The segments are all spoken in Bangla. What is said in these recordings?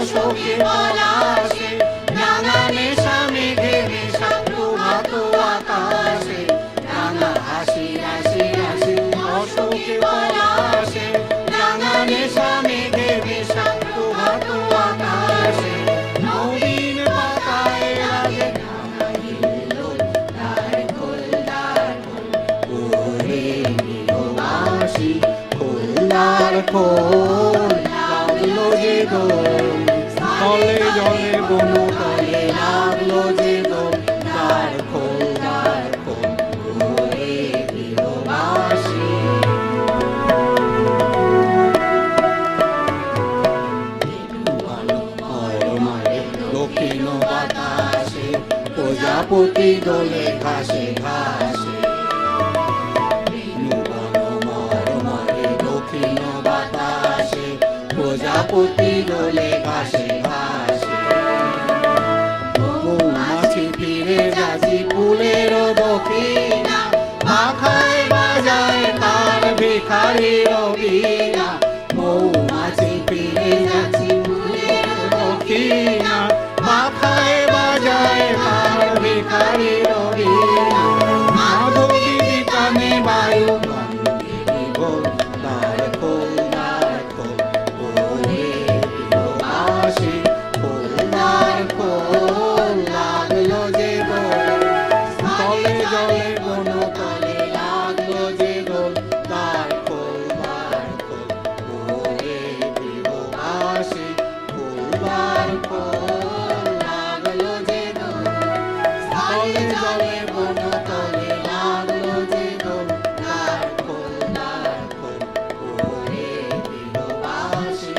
অশোকে পলাশে, রাঙা নেশা মেঘে নেশা প্রভাত আকাশে, রাঙা হাসি হাসি হাসি অশোকে পলাশে, রাঙা নেশা মেঘে নেশা প্রভাত আকাশে, নবীন পাতায় রাগে রাঙা হিল্লোল, দ্বার খোল দ্বার খোল, ওরে গৃহবাসী খোল দ্বার খোল, লাগলো যে দোল, স্থলে জলে বনতলে লাগলো যে দোল, দ্বার খোল দ্বার খোল, ওরে গৃহবাসী। দক্ষিণ বাতাসে প্রজাপতি দোলে ঘাসে ঘাসে, দক্ষিণ বাতাসে প্রজাপতি দোলে ঘাসে ঘাসে, মৌমাছি ফিরে যাচ্ছি ফুলের দক্ষিণা, পাখায় বাজায় তার ভিখারির বীণা, মৌমাছি ফিরে যাচ্ছি ফুলের দক্ষিণা, পাখায় বাজায় তার ভিখারির বীণা, মাধবী কানে বায়ু খোল দ্বার খোল দ্বার খোল, ওরে গৃহবাসী খোল দ্বার খোল, লাগলো যে দোল, স্থলে জলে বনতলে লাগলো যে দোল, দ্বার খোল দ্বার খোল, ওরে গৃহবাসী খোল দ্বার খোল, লাগলো যে দোল, স্থলে জলে বনতলে লাগলো যে দোল, দ্বার খোল দ্বার খোল, ওরে গৃহবাসী।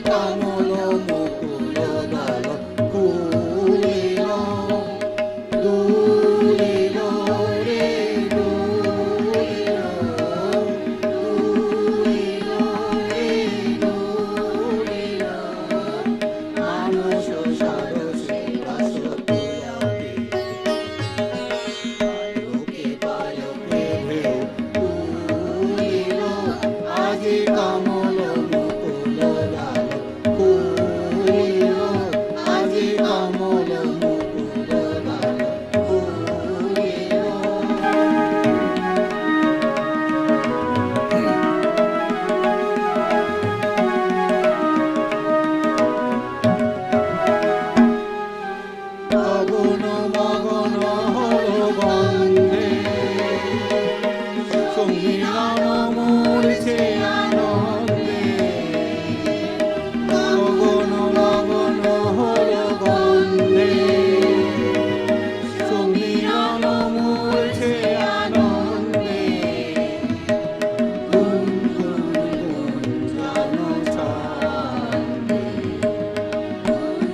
কমল মুকুল দল কুলিল দুলিল রে দুলিল দুলিল রে দুলিল মানুষ সারসে রস তুলাতে পালকে পালকে ঢেউ তুলিল আজি কমল মুকুল দল কুলিল আজি কমল মুকুল দল কুলিল গগন মগন হল গন্ধে সঙ্গীরাম মূর্ছে আনন্দে গগন মগন হল গন্ধে সঙ্গীরাম মূর্ছে আনন্দে গুন গুন গুন জন ছন্দে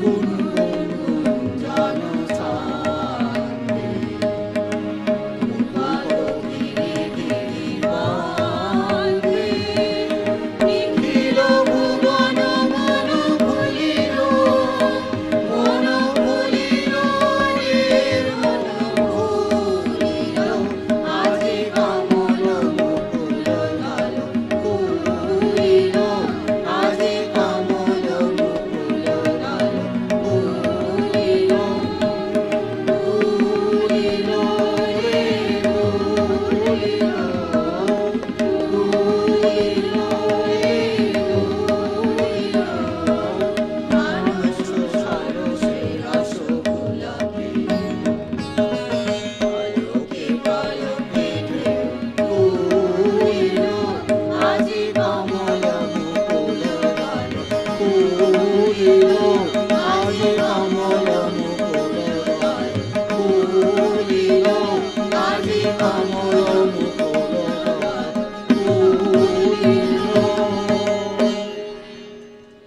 গুন গুন গুন জন ছন্দে মুকুল গিরি গিরি বন্দে নিখিল ভুবন মন ভুলিল রে মন ভুলিল আজি কমল মুকুল দল কুলিল আজি কমল মুকুল দল কুলিল দুলিল রে দুলিল দুলিল রে দুলিল মানুষ সারসে রস গোলাপে পালকে পালকে ঢেউ তুলিল আজি কমল মুকুল দল কুলিল